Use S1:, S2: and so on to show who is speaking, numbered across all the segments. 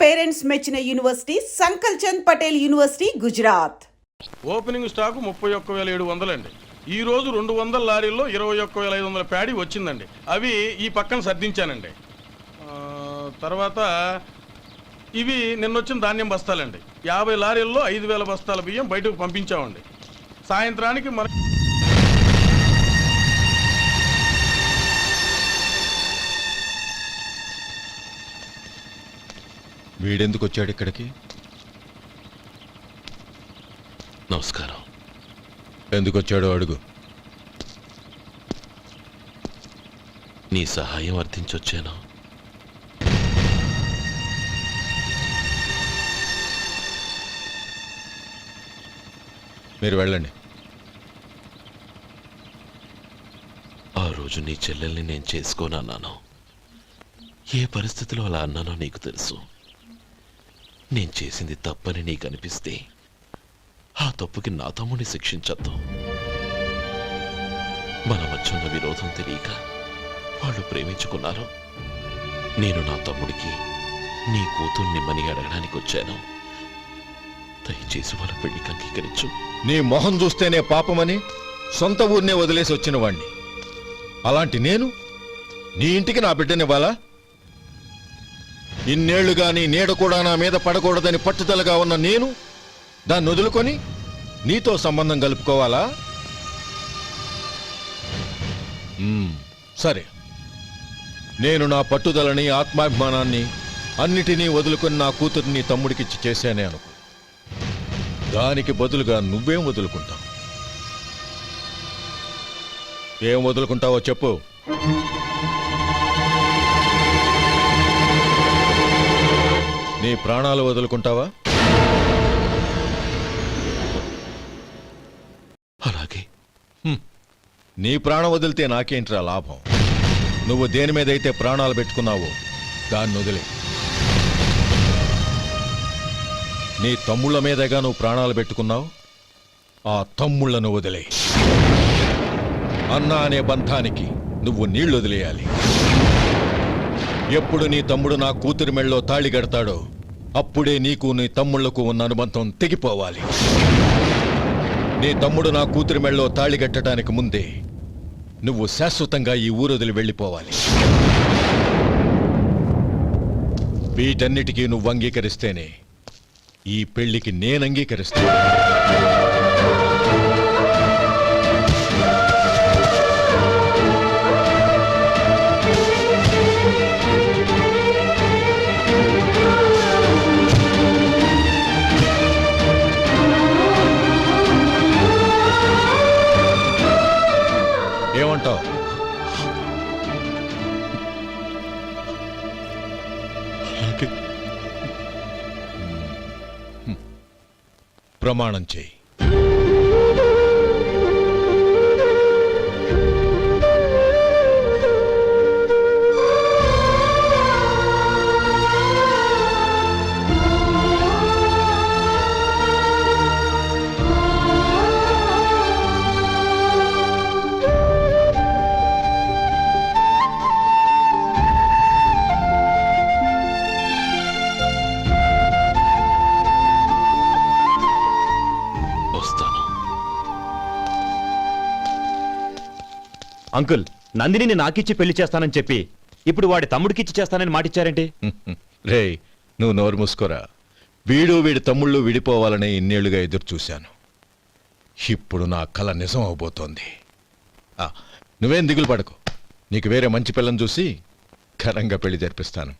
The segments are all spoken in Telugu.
S1: పేరెంట్స్ మెచ్చిన university Sankalchand Patel university Gujarat.
S2: Opening stock 31,700 అండి. ఈ రోజు 200 లారీల్లో 21,500 ప్యాడీ వచ్చిందండి. అవి ఈ పక్కన సర్దించానండి. తర్వాత ఇవి నిన్నొచ్చిన ధాన్యం బస్తాలండి. 50 లారీల్లో 5,000 బస్తాల బియ్యం బయటకు పంపించామండి. సాయంత్రానికి మన
S3: వీడెందుకు వచ్చాడు ఇక్కడికి?
S4: నమస్కారం.
S3: ఎందుకు వచ్చాడో అడుగు.
S4: నీ సహాయం అర్థించొచ్చాను.
S3: మీరు వెళ్ళండి.
S4: ఆ రోజు నీ చెల్లెల్ని నేను చేసుకోనన్నాను. ఏ పరిస్థితిలో అలా అన్నానో నీకు తెలుసు. నేను చేసింది తప్పని నీకు అనిపిస్తే ఆ తప్పుకి నా తమ్ముడిని శిక్షించద్దు. మన మధ్య ఉన్న విరోధం తెలియక వాళ్ళు ప్రేమించుకున్నారు. నేను నా తమ్ముడికి నీ కూతుర్నిమ్మని అడగడానికి వచ్చాను. దయచేసి వాళ్ళ పెళ్లికి అంగీకరించు.
S3: నీ మొహం చూస్తేనే పాపమని సొంత ఊరినే వదిలేసి వచ్చిన వాణ్ణి. అలాంటి నేను నీ ఇంటికి నా బిడ్డనివ్వాలా? ఇన్నేళ్లుగా నీ నీడ కూడా నా మీద పడకూడదని పట్టుదలగా ఉన్న నేను దాన్ని వదులుకొని నీతో సంబంధం కలుపుకోవాలా? సరే, నేను నా పట్టుదలని ఆత్మాభిమానాన్ని అన్నిటినీ వదులుకొని నా కూతుర్ని తమ్ముడికిచ్చి చేశానే అనుకో. దానికి బదులుగా నువ్వేం వదులుకుంటావు? ఏం వదులుకుంటావో చెప్పు. నీ ప్రాణాలు వదులుకుంటావా?
S4: అలాగే.
S3: నీ ప్రాణం వదిలితే నాకేంట్రా లాభం? నువ్వు దేని మీదైతే ప్రాణాలు పెట్టుకున్నావో దాన్ని వదిలే. నీ తమ్ముళ్ళ మీదగా నువ్వు ప్రాణాలు పెట్టుకున్నావు. ఆ తమ్ముళ్లను వదిలే. అన్న అనే బంధానికి నువ్వు నీళ్లు వదిలేయాలి. ఎప్పుడు నీ తమ్ముడు నా కూతురి మెళ్ళలో తాళి కడతాడో అప్పుడే నీకు నీ తమ్ముళ్లకు ఉన్న అనుబంధం తెగిపోవాలి. నీ తమ్ముడు నా కూతురి మెళ్ళలో తాళి కట్టడానికి ముందే నువ్వు శాశ్వతంగా ఈ ఊరొదిలి వెళ్ళిపోవాలి. వీటన్నిటికీ నువ్వు అంగీకరిస్తేనే ఈ పెళ్లికి నేను అంగీకరిస్తాను. ఏమంటావు? ప్రమాణం చేయి.
S5: అంకుల్, నందిని నాకిచ్చి పెళ్లి చేస్తానని చెప్పి ఇప్పుడు వాడి తమ్ముడికిచ్చి చేస్తానని మాటిచ్చారేంటి?
S3: రే, నువ్వు నోరు మూసుకోరా. వీడి తమ్ముళ్ళు విడిపోవాలని ఇన్నేళ్లుగా ఎదురు చూశాను. ఇప్పుడు నా కల నిజం అవబోతోంది. నువ్వేం దిగులు పడకు. నీకు వేరే మంచి పిల్లని చూసి ఘనంగా పెళ్లి జరిపిస్తాను.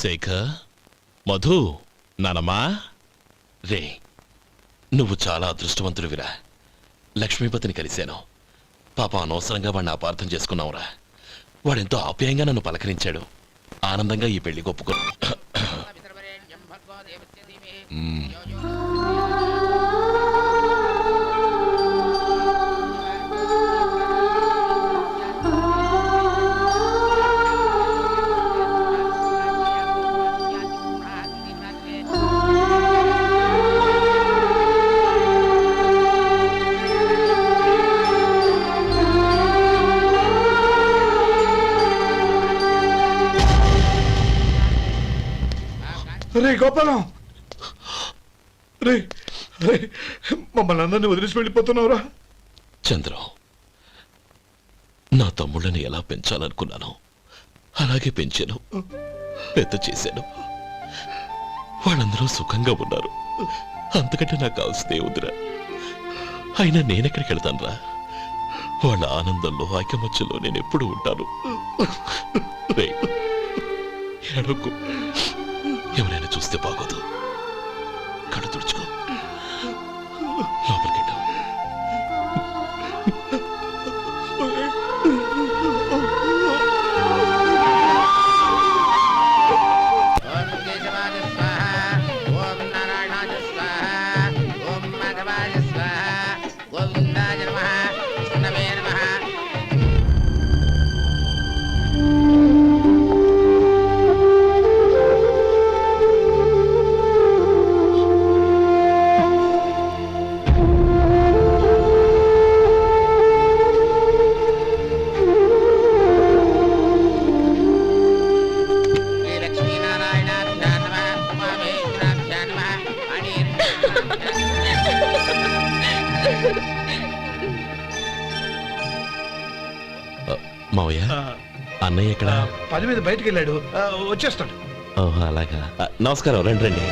S4: శేఖర్, మధు, నానమ్మా, రే, నువ్వు చాలా అదృష్టవంతుడివిరా. లక్ష్మీపతిని కలిశాను. పాప అనవసరంగా వాడిని అపార్థం చేసుకున్నావురా. వాడెంతో ఆప్యాయంగా నన్ను పలకరించాడు. ఆనందంగా ఈ పెళ్లి ఒప్పుకో.
S6: గోపాలం రే రే మమ్మల్ని అందరినీ వదిలేసి వెళ్ళిపోతున్నావురా.
S4: చంద్రం, నా తమ్ముళ్ళని ఎలా పెంచాలనుకున్నానో అలాగే పెంచాను, పెద్ద చేశాను. వాళ్ళందరూ సుఖంగా ఉన్నారు. అంతకంటే నాకు కావాల్సిందే వద్దురా. అయినా నేనెక్కడికి వెళ్తానురా? వాళ్ళ ఆనందంలో ఐకమత్యంలో నేను ఎప్పుడు ఉంటాను. రేయ్, ఏడవకు. ఎవరైనా చూస్తే బాగోదు. కళ్ళు తుడుచుకో, లోపలికెట్టావు.
S7: ఓం కేశవాయ స్వాహ, ఓం నారాయణాయ స్వాహ, ఓం మాధవాయ స్వాహ, గోవిందాయ నమః, విష్ణవే నమః. శ్రీ లక్ష్మీనారాయణాభ్యాం నమః, ఉమామహేశ్వరాభ్యాం నమః,
S4: మావయ్య, అన్నయ్య ఎక్కడ?
S6: పని మీద బయటికి వెళ్ళాడు, వచ్చేస్తాడు.
S4: ఓహో, అలాగా. నమస్కారం, రండి రండి.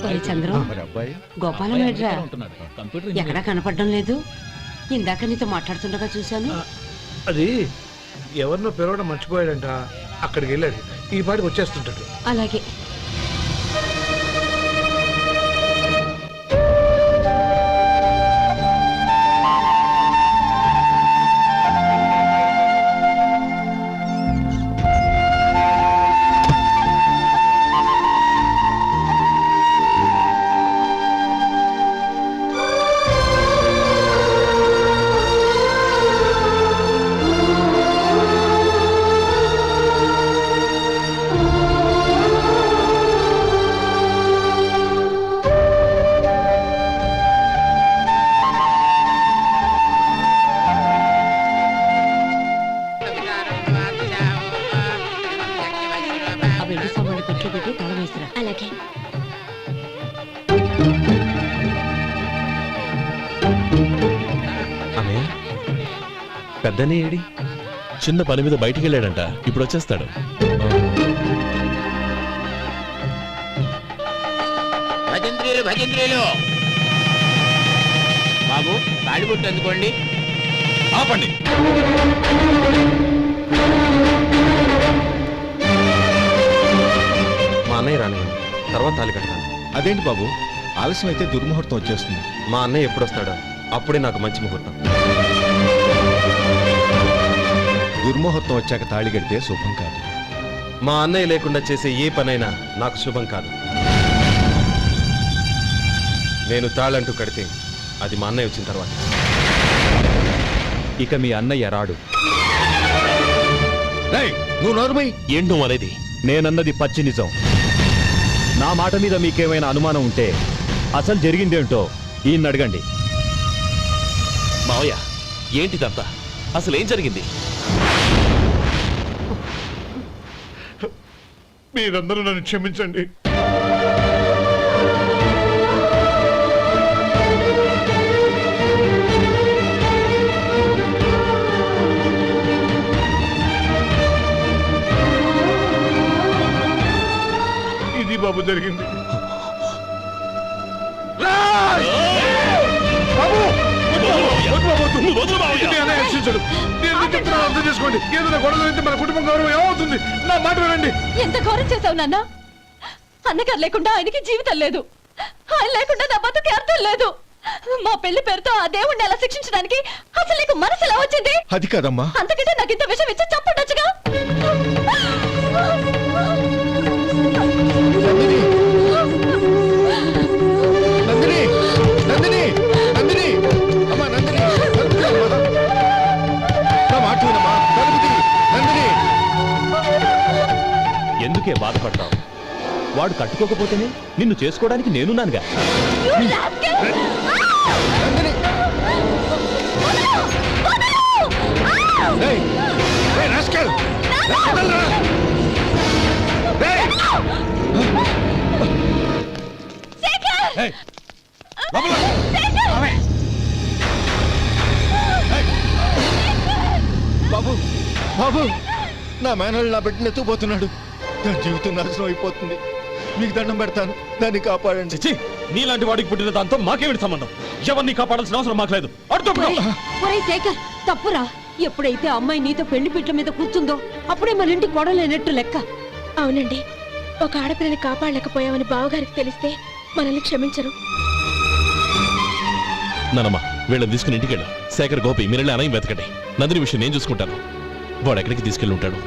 S8: ఒరే చంద్రం, గోపాలం ఏడ్రా? ఎక్కడా కనపడడం లేదు. ఇందాక నీతో మాట్లాడుతుండగా చూశాను.
S6: అది ఎవరినో పిలవడం మర్చిపోయాడంట, అక్కడికి వెళ్ళాడు. ఈ పాటికి వచ్చేస్తుంటాడు.
S8: అలాగే. ఆ వెండి సామాన్లు పెట్టి పెట్టి తాళం వేసిరా. అలాగే.
S4: అన్నయ్య, పెద్దనే ఏడి? చిన్న పని మీద బయటికి వెళ్ళాడంట, ఇప్పుడు వచ్చేస్తాడు.
S7: భజంత్రీలు భజంత్రీలు బాబు, తాళిబొట్టు అందుకోండి.
S4: ఆపండి.
S5: మా అన్నయ్య రానివ్వండి, తర్వాత తాళి కడతాను.
S3: అదేంటి బాబు, ఆలస్యం అయితే దుర్ముహూర్తం వచ్చేస్తుంది.
S5: మా అన్నయ్య ఎప్పుడు వస్తాడో అప్పుడే నాకు మంచి ముహూర్తం.
S3: దుర్ముహూర్తం వచ్చాక తాళి కడితే శుభం కాదు.
S5: మా అన్నయ్య లేకుండా చేసే ఏ పనైనా నాకు శుభం కాదు. నేను తాళంటూ కడితే అది మా అన్నయ్య వచ్చిన తర్వాత. ఇక మీ అన్నయ్య రాడు.
S3: రేయ్, నువ్వు నోరుమై.
S4: ఏంటో అనేది?
S5: నేనన్నది పచ్చి నిజం. నా మాట మీద మీకేమైనా అనుమానం ఉంటే అసలు జరిగిందేంటో ఈయన్ని అడగండి.
S4: మావయ్య, ఏంటిదంతా? అసలు ఏం జరిగింది?
S6: మీరందరూ నన్ను క్షమించండి. ఇది బాబు జరిగింది. బాబు! ఇది అన్నయ్య రక్షించడు. నేను ఎందుకు చెప్తున్నానో అర్థం చేసుకోండి. ఏదైనా గొడవలు అయితే మన కుటుంబం గౌరవం ఏమవుతుంది? నా మాట వినండి.
S8: ఎంత ఘోరం చేసావు నాన్న. అన్నగారు లేకుండా ఆయనకి జీవితం లేదు. ఆయన లేకుండా నా బతుకి అర్థం లేదు. మా పెళ్లి పేరుతో ఆ దేవుణ్ణి అలా శిక్షించడానికి అసలు నీకు మనసు ఎలా వచ్చింది?
S3: అది కాదమ్మా.
S8: అంతకంటే నాకు ఇంత విషయం ఇచ్చి చంపడొచ్చుగా.
S3: నందిని, నందిని, నందిని, అమ్మా నందిని, నా మాట వినమ్మా. నందిని,
S5: ఎందుకే బాధపడతావు? వాడు కట్టుకోకపోతేనే నిన్ను చేసుకోవడానికి నేనున్నానుగా.
S8: You rascal!
S3: ఏయ్, ఏయ్, rascal! వదలరా! ఏయ్! ఏయ్, లోపల! ఏయ్! బాబు బాబు, నా మేనల్ని నా బిడ్డను ఎత్తుకుపోతున్నాడు. నా జీవితం నాశనం అయిపోతుంది. మీకు దండం పెడతాను, దాన్ని కాపాడండి.
S5: చిచ్చి, నీలాంటి వాడికి పుట్టిన దాంతో మాకేమిటి సంబంధం? ఎవరిని కాపాడాల్సిన అవసరం మాకు లేదు.
S8: ఒరేయ్ శేఖర్, తప్పురా. ఎప్పుడైతే అమ్మాయి నీతో పెళ్లి పీటల మీద కూర్చుందో అప్పుడే మన ఇంటి కొడలేనట్టు లెక్క. అవునండి, ఒక ఆడపిల్లని కాపాడలేకపోయామని బావగారికి తెలిస్తే మనల్ని క్షమించరు.
S4: నానమ్మ, వీళ్ళని తీసుకుని ఇంటికి వెళ్ళు. శేఖర్, గోపి, మీరెళ్ళి అనయం వెతకండి. నందిని విషయం నేను చూసుకుంటాను. వాడు ఎక్కడికి తీసుకెళ్ళి ఉంటాడు?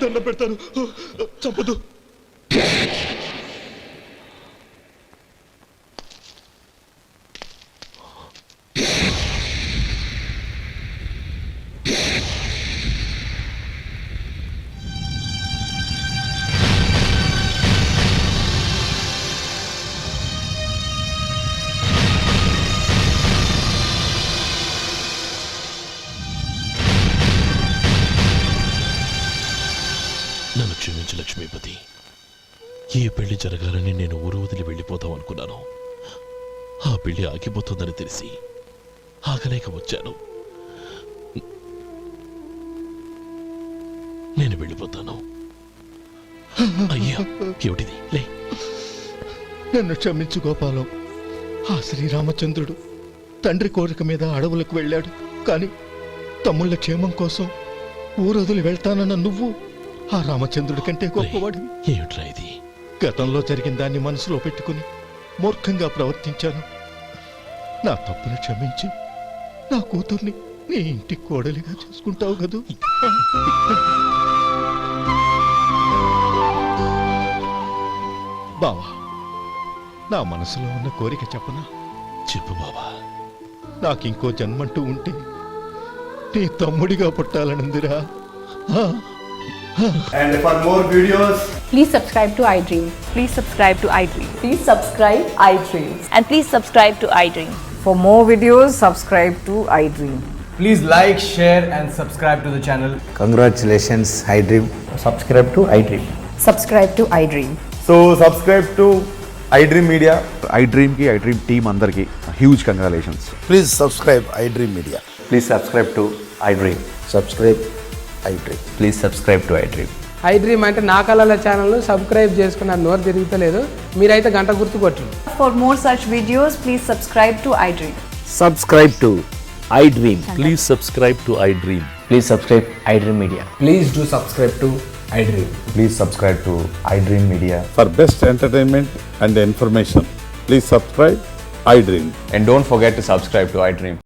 S3: దండం పెడతాను, చంపదు.
S4: నన్ను క్షమించు లక్ష్మీపతి. ఏ పెళ్లి జరగాలని నేను ఊరు వదిలి వెళ్ళిపోతాం అనుకున్నాను. ఆ పెళ్లి ఆగిపోతుందని తెలిసి ఆగలేక వచ్చాను. నేను వెళ్ళిపోతాను. అయ్యా, ఏమిటిది? లే.
S3: నన్ను క్షమించు గోపాలం. ఆ శ్రీరామచంద్రుడు తండ్రి కోరిక మీద అడవులకు వెళ్ళాడు. కానీ తమ్ముళ్ళ క్షేమం కోసం ఊరొదిలి వెళ్తానన్న నువ్వు ఆ రామచంద్రుడి కంటే గొప్పవాడివి.
S4: ఏమిట్రా ఇది?
S3: గతంలో జరిగిన దాన్ని మనసులో పెట్టుకుని మూర్ఖంగా ప్రవర్తించాను. నా తప్పును క్షమించి నా కూతుర్ని నీ ఇంటి కోడలిగా చూసుకుంటావు కదూ? బావా, నా మనసులో ఉన్న కోరిక చెప్పనా?
S4: చెప్పు బావా.
S3: నాకింకో జన్మంటూ ఉంటే నీ తమ్ముడిగా పుట్టాలనుందిరా.
S9: And for more videos,
S10: Please subscribe to iDream.
S11: Please subscribe to iDream.
S10: Please subscribe iDream.
S11: And please subscribe to iDream.
S10: For more videos, subscribe to iDream.
S9: please like, share, and subscribe to the channel.
S12: Congratulations, iDream.
S9: Subscribe to iDream.
S10: Subscribe to iDream.
S9: So subscribe to iDream Media.
S6: iDream కి iDream టీమ్ అందరికి huge congratulations.
S12: Please subscribe iDream Media.
S9: Please subscribe to iDream.
S12: Subscribe iDream.
S9: Please subscribe to iDream.
S10: iDream అంటే నా కళల ఛానల్ సబ్స్క్రైబ్ చేసుకున్న నోరు తిరుగుతలేదు. మీరైతే గంట గుర్తు కొట్టండి.
S11: For more such videos, please subscribe to iDream.
S5: Subscribe to iDream. Please subscribe to iDream.
S9: Please subscribe iDream Media. Please do subscribe to iDream. Please subscribe to iDream Media.
S6: For best entertainment and information, please subscribe iDream.
S9: And don't forget to subscribe to iDream.